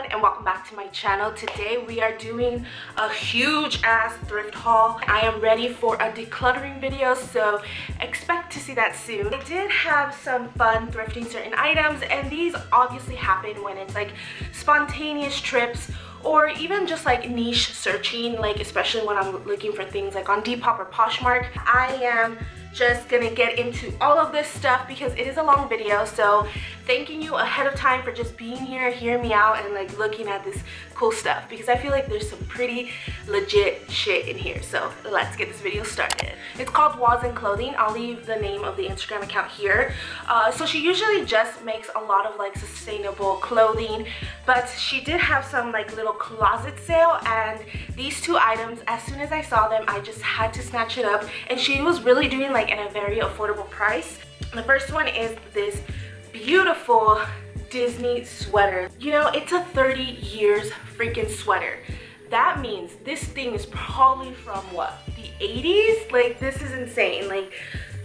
everyone, and welcome back to my channel. Today we are doing a huge ass thrift haul. I am ready for a decluttering video, so expect to see that soon. I did have some fun thrifting certain items, and these obviously happen when it's like spontaneous trips or even just like niche searching, like especially when I'm looking for things like on Depop or Poshmark. I am just gonna get into all of this stuff because it is a long video, so thanking you ahead of time for just being here, hearing me out, and like looking at this cool stuff, because I feel like there's some pretty legit shit in here. So let's get this video started. It's called Walls and Clothing. I'll leave the name of the Instagram account here. So she usually just makes a lot of like sustainable clothing, but she did have some like little closet sale, and these two items, as soon as I saw them, I just had to snatch it up, and she was really doing like at a very affordable price. The first one is this beautiful Disney sweater. You know, it's a 30 years freaking sweater. That means this thing is probably from what, the 80s? Like, this is insane. Like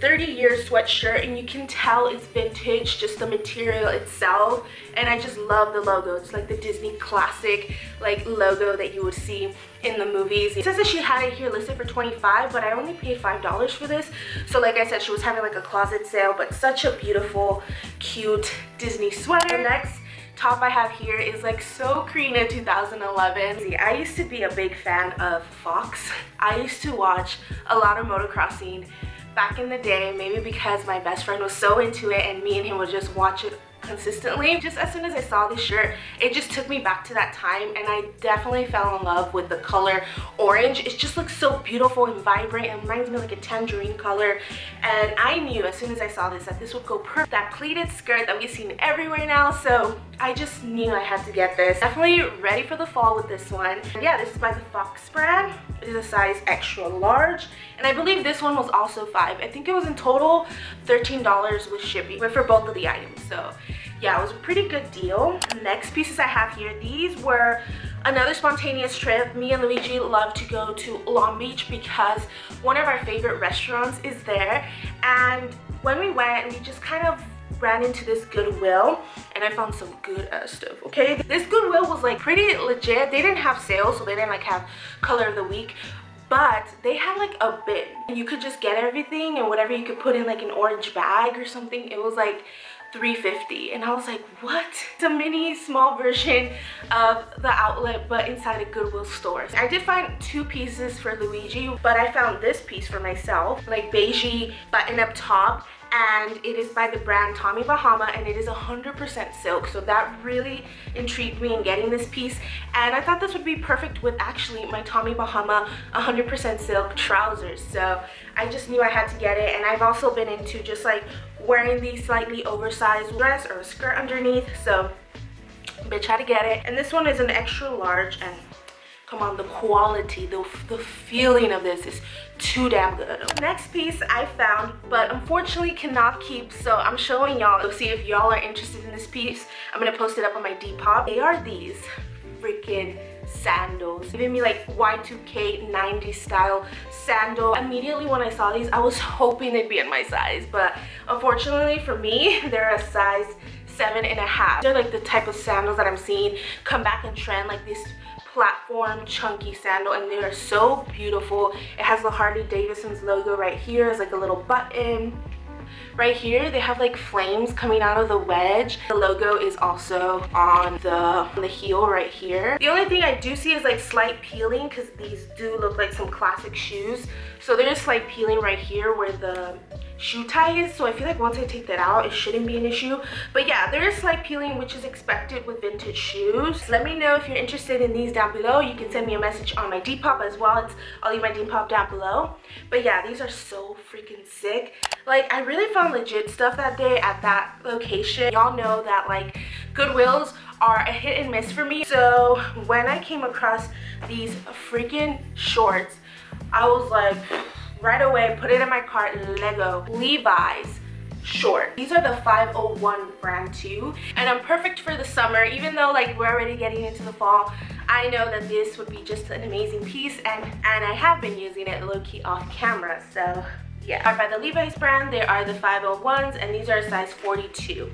30-year sweatshirt, and you can tell it's vintage, just the material itself. And I just love the logo. It's like the Disney classic like logo that you would see in the movies. It says that she had it here listed for $25, but I only paid $5 for this. So like I said, she was having like a closet sale, but such a beautiful, cute Disney sweater. The next top I have here is like so Karina 2011. See, I used to be a big fan of Fox. I used to watch a lot of motocrossing back in the day, maybe because my best friend was so into it and me and him would just watch it consistently. Just as soon as I saw this shirt, it just took me back to that time, and I definitely fell in love with the color orange. It just looks so beautiful and vibrant. It reminds me of like a tangerine color, and I knew as soon as I saw this that this would go perfect. That pleated skirt that we've seen everywhere now, so I just knew I had to get this. Definitely ready for the fall with this one. And yeah, this is by the Fox brand. It is a size extra large, and I believe this one was also $5. I think it was in total $13 with shipping for both of the items. So yeah, it was a pretty good deal. The next pieces I have here, these were another spontaneous trip. Me and Luigi love to go to Long Beach because one of our favorite restaurants is there, and when we went, we just kind of ran into this Goodwill, and I found some good ass stuff. Okay, this Goodwill was like pretty legit. They didn't have sales, so they didn't like have color of the week, but they had like a bin. You could just get everything and whatever you could put in like an orange bag or something. It was like $3.50, and I was like, what? It's a mini small version of the outlet, but inside a Goodwill store. I did find two pieces for Luigi, but I found this piece for myself, like beigey button-up top, and it is by the brand Tommy Bahama, and it is 100% silk, so that really intrigued me in getting this piece. And I thought this would be perfect with actually my Tommy Bahama 100% silk trousers, so I just knew I had to get it. And I've also been into just like wearing these slightly oversized dress or a skirt underneath, so bitch had to get it. And this one is an extra large, and come on, the quality, the feeling of this is too damn good. Next piece I found, but unfortunately cannot keep, so I'm showing y'all to see if y'all are interested in this piece. I'm gonna post it up on my Depop. They are these freaking sandals, giving me like Y2K 90s style sandal. Immediately when I saw these, I was hoping they'd be in my size, but unfortunately for me, they're a size 7.5. They're like the type of sandals that I'm seeing come back in trend, like this platform chunky sandal, and they are so beautiful. It has the Harley Davidson's logo right here. It's like a little button. Right here they have like flames coming out of the wedge. The logo is also on the heel right here. The only thing I do see is like slight peeling, because these do look like some classic shoes. So there's slight peeling right here where the shoe tie is, so I feel like once I take that out it shouldn't be an issue. But yeah, there is slight peeling, which is expected with vintage shoes. Let me know if you're interested in these down below. You can send me a message on my Depop as well. I'll leave my Depop down below. But yeah, these are so freaking sick. Like, I really found legit stuff that day at that location. Y'all know that like Goodwills are a hit and miss for me, so when I came across these freaking shorts, I was like, right away, put it in my cart. Lego Levi's short. These are the 501 brand too, and I'm perfect for the summer. Even though like we're already getting into the fall, I know that this would be just an amazing piece, and I have been using it low-key off camera, so Yeah, by the Levi's brand. They are the 501s, and these are a size 42.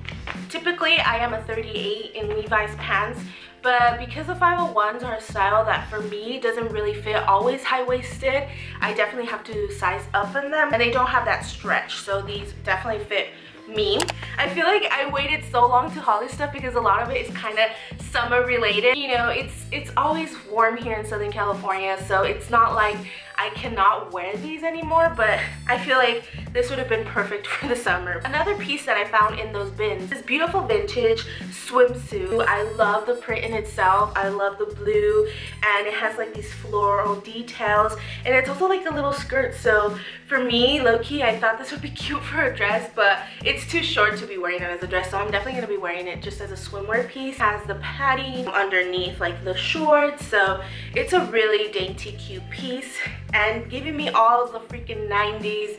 Typically, I am a 38 in Levi's pants, but because the 501s are a style that for me doesn't really fit always high-waisted, I definitely have to size up in them, and they don't have that stretch, so these definitely fit me. I feel like I waited so long to haul this stuff because a lot of it is kind of summer related. You know, it's always warm here in Southern California, so it's not like I cannot wear these anymore, but I feel like this would have been perfect for the summer. Another piece that I found in those bins, this beautiful vintage swimsuit. I love the print in itself. I love the blue, and it has like these floral details, and it's also like a little skirt. So for me, low-key, I thought this would be cute for a dress, but it's too short to be wearing it as a dress, so I'm definitely gonna be wearing it just as a swimwear piece. It has the padding underneath like the shorts, so it's a really dainty, cute piece, and giving me all the freaking 90s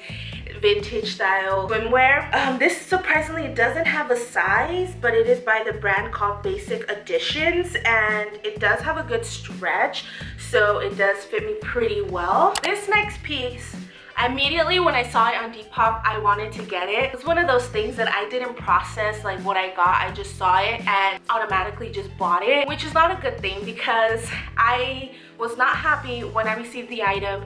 vintage style swimwear. This surprisingly doesn't have a size, but it is by the brand called Basic Editions, and it does have a good stretch, so it does fit me pretty well. This next piece, immediately when I saw it on Depop, I wanted to get it. It's one of those things that I didn't process like what I got. I just saw it and automatically just bought it, which is not a good thing because I was not happy when I received the item,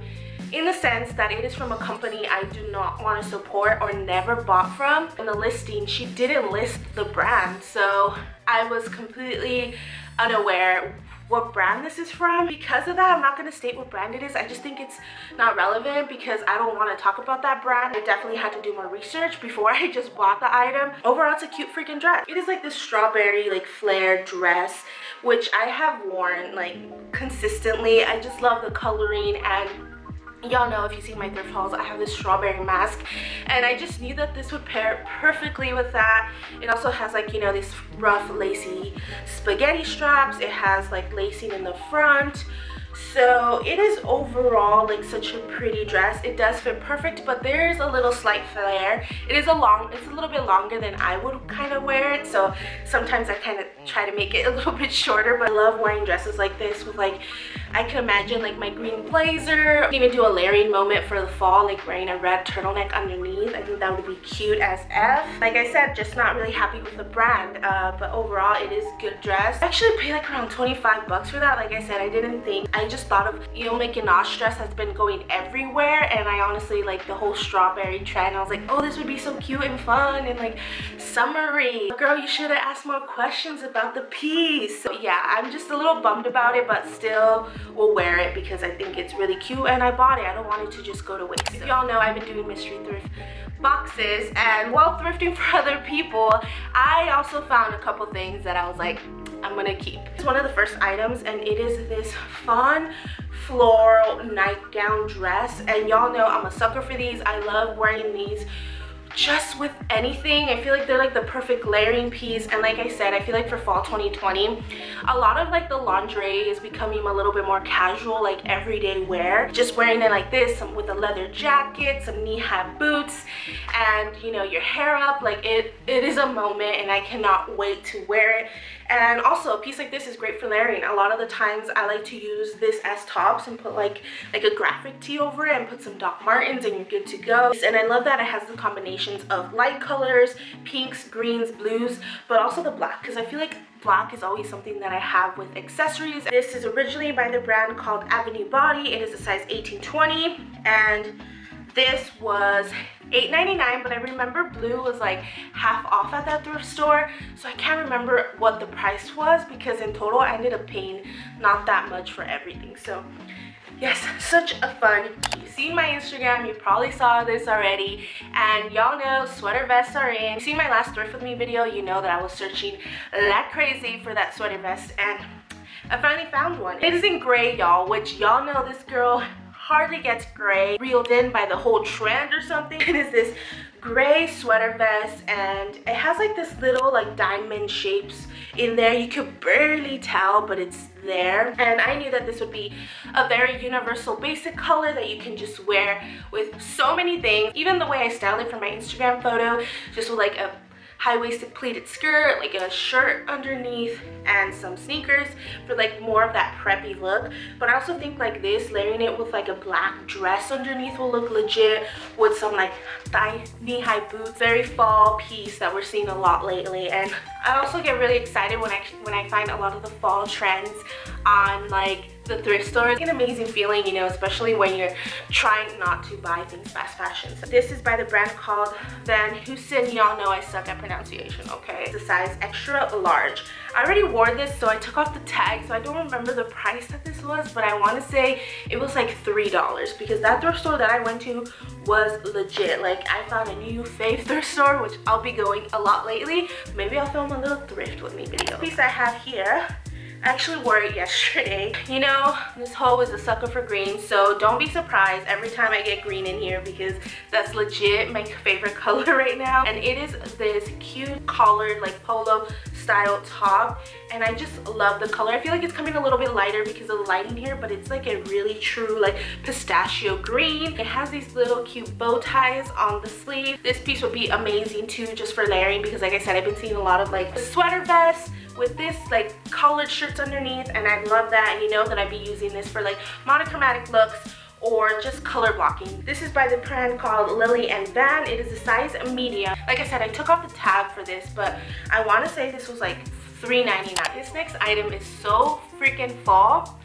in the sense that it is from a company I do not want to support or never bought from. In the listing, she didn't list the brand, so I was completely unaware what brand this is from. Because of that, I'm not going to state what brand it is. I just think it's not relevant because I don't want to talk about that brand. I definitely had to do more research before I just bought the item. Overall, it's a cute freaking dress. It is like this strawberry like flare dress, which I have worn like consistently. I just love the coloring, and y'all know if you see my thrift hauls, I have this strawberry mask, and I just knew that this would pair perfectly with that. It also has like, you know, these rough lacy spaghetti straps. It has like lacing in the front. So it is overall like such a pretty dress. It does fit perfect, but there is a little slight flare. It's a little bit longer than I would kind of wear it, so sometimes I kind of try to make it a little bit shorter. But I love wearing dresses like this with like, I can imagine like my green blazer. I can even do a layering moment for the fall, like wearing a red turtleneck underneath. I think that would be cute as F. Like I said, just not really happy with the brand, but overall it is a good dress. I actually paid like around 25 bucks for that. Like I said, I didn't think, I just thought of, you know, Nicki Minaj dress has been going everywhere, and I honestly like the whole strawberry trend. I was like, oh, this would be so cute and fun and like summery. Girl, you should have asked more questions about the piece. So yeah, I'm just a little bummed about it, but still will wear it because I think it's really cute and I bought it. I don't want it to just go to waste. If y'all know, I've been doing mystery thrift boxes, and while thrifting for other people, I also found a couple things that I was like, I'm gonna keep. It's one of the first items, and it is this fun floral nightgown dress, and y'all know I'm a sucker for these. I love wearing these just with anything. I feel like they're like the perfect layering piece, and like I said, I feel like for fall 2020, a lot of like the lingerie is becoming a little bit more casual, like everyday wear. Just wearing it like this, with a leather jacket, some knee-high boots, and you know, your hair up, like it is a moment, and I cannot wait to wear it. And also, a piece like this is great for layering. A lot of the times I like to use this as tops and put like a graphic tee over it and put some Doc Martens, and you're good to go. And I love that it has the combinations of light colors, pinks, greens, blues, but also the black, because I feel like black is always something that I have with accessories. This is originally by the brand called Avenue Body. It is a size 18-20, and this was $8.99, but I remember blue was like half off at that thrift store, so I can't remember what the price was because in total I ended up paying not that much for everything. So yes, such a fun piece. You've seen my Instagram, you probably saw this already, and y'all know sweater vests are in. You've seen my last thrift with me video, you know that I was searching like crazy for that sweater vest, and I finally found one. It is in gray, y'all, which y'all know this girl hardly gets gray, reeled in by the whole trend or something. It is this gray sweater vest, and it has like this little like diamond shapes in there. You could barely tell, but it's there. And I knew that this would be a very universal basic color that you can just wear with so many things. Even the way I styled it for my Instagram photo, just with like a high-waisted pleated skirt, like a shirt underneath, and some sneakers for like more of that preppy look. But I also think like this, layering it with like a black dress underneath will look legit with some like knee-high boots. Very fall piece that we're seeing a lot lately. And I also get really excited when I find a lot of the fall trends on like the thrift store. It's an amazing feeling, you know, especially when you're trying not to buy things fast fashion. So this is by the brand called Van Heusen. Y'all know I suck at pronunciation, okay? It's a size extra large. I already wore this, so I took off the tag, so I don't remember the price that this was, but I want to say it was like $3 because that thrift store that I went to was legit. Like, I found a new fave thrift store, which I'll be going a lot lately. Maybe I'll film a little thrift with me video. This piece I have here, I actually wore it yesterday. You know, this hoe is a sucker for green, so don't be surprised every time I get green in here because that's legit my favorite color right now. And it is this cute collared like polo style top, and I just love the color. I feel like it's coming a little bit lighter because of the lighting here, but it's like a really true like pistachio green. It has these little cute bow ties on the sleeve. This piece would be amazing too just for layering because like I said, I've been seeing a lot of like sweater vests with this like collared shirts underneath, and I love that. And you know that I'd be using this for like monochromatic looks or just color blocking. This is by the brand called Lily and Van. It is a size medium. Like I said, I took off the tag for this, but I want to say this was like $3.99. This next item is so freaking fall,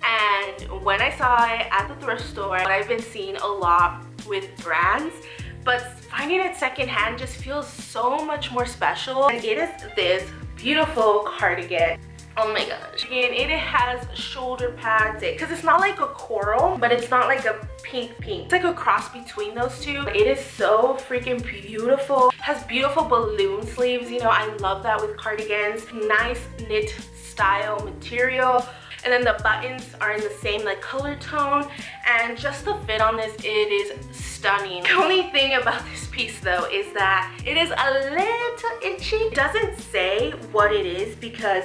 and when I saw it at the thrift store, I've been seeing a lot with brands, but finding it secondhand just feels so much more special. And it is this beautiful cardigan. Oh my gosh. Again, it has shoulder pads because it's not like a coral, but it's not like a pink. It's like a cross between those two. It is so freaking beautiful. It has beautiful balloon sleeves. You know, I love that with cardigans. Nice knit style material. And then the buttons are in the same like color tone, and just the fit on this, it is stunning. The only thing about this piece though is that it is a little itchy. It doesn't say what it is because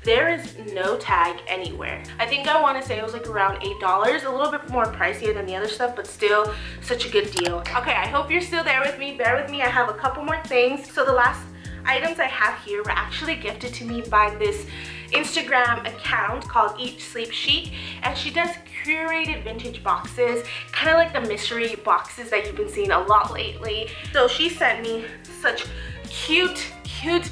there is no tag anywhere. I think I want to say it was like around $8, a little bit more pricier than the other stuff, but still such a good deal. Okay, I hope you're still there with me. Bear with me, I have a couple more things. So the last items I have here were actually gifted to me by this Instagram account called Eat Sleep Chic, and she does curated vintage boxes, kind of like the mystery boxes that you've been seeing a lot lately. So she sent me such cute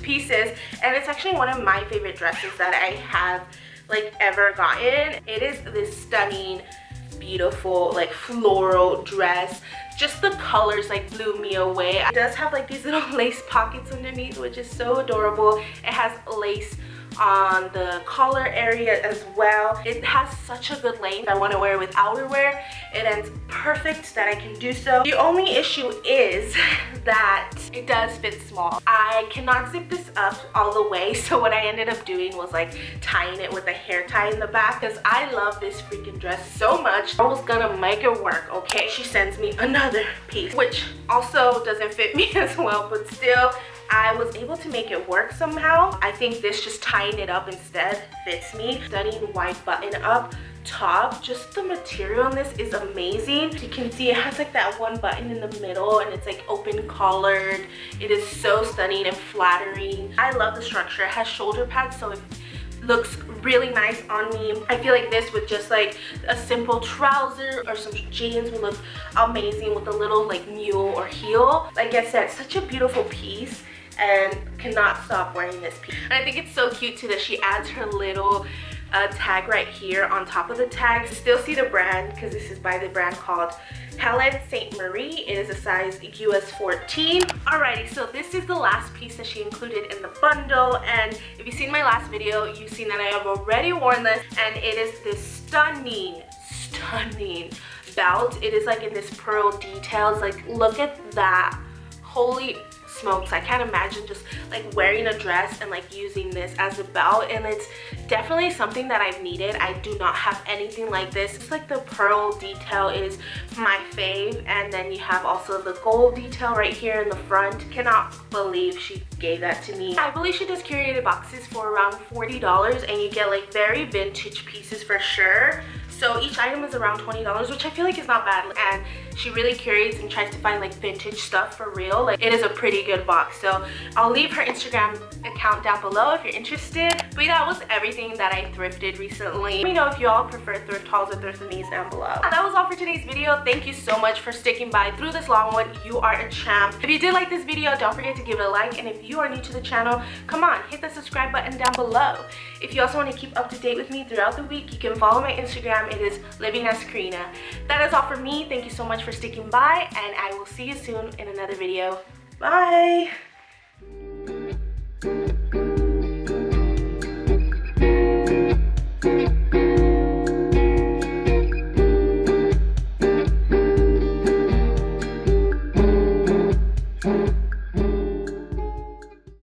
pieces, and it's actually one of my favorite dresses that I have like ever gotten. It is this stunning, beautiful like floral dress. Just the colors like blew me away. It does have like these little lace pockets underneath, which is so adorable. It has lace on the collar area as well. It has such a good length. I want to wear it with outerwear. It ends perfect that I can do so. The only issue is that it does fit small. I cannot zip this up all the way, so what I ended up doing was like tying it with a hair tie in the back because I love this freaking dress so much. I was gonna make it work, okay? She sends me another piece, which also doesn't fit me as well, but still I was able to make it work somehow. I think this just tying it up instead fits me. Stunning white button up top. Just the material on this is amazing. You can see it has like that one button in the middle, and it's like open collared. It is so stunning and flattering. I love the structure. It has shoulder pads, so it looks really nice on me. I feel like this with just like a simple trouser or some jeans would look amazing with a little like mule or heel. Like I said, such a beautiful piece, and cannot stop wearing this piece. And I think it's so cute too that she adds her little tag right here on top of the tag. Still see the brand because this is by the brand called Helen St. Marie. It is a size US 14. Alrighty, so this is the last piece that she included in the bundle, and if you've seen my last video, you've seen that I have already worn this, and it is this stunning belt. It is like in this pearl details. Like, look at that. Holy smokes, I can't imagine just like wearing a dress and like using this as a belt, and it's definitely something that I've needed. I do not have anything like this. Just like the pearl detail is my fave, and then you have also the gold detail right here in the front. Cannot believe she gave that to me. I believe she does curated boxes for around $40, and you get like very vintage pieces for sure. So each item is around $20, which I feel like is not bad. And she really curates and tries to find like vintage stuff for real. Like, it is a pretty good good box. So I'll leave her Instagram account down below if you're interested. But that was everything that I thrifted recently. Let me know if you all prefer thrift hauls or thrift me's down below. That was all for today's video. Thank you so much for sticking by through this long one. You are a champ. If you did like this video, don't forget to give it a like. And if you are new to the channel, come on, hit the subscribe button down below. If you also want to keep up to date with me throughout the week, you can follow my Instagram. It is Living as Karina. That is all for me. Thank you so much for sticking by, and I will see you soon in another video. Bye!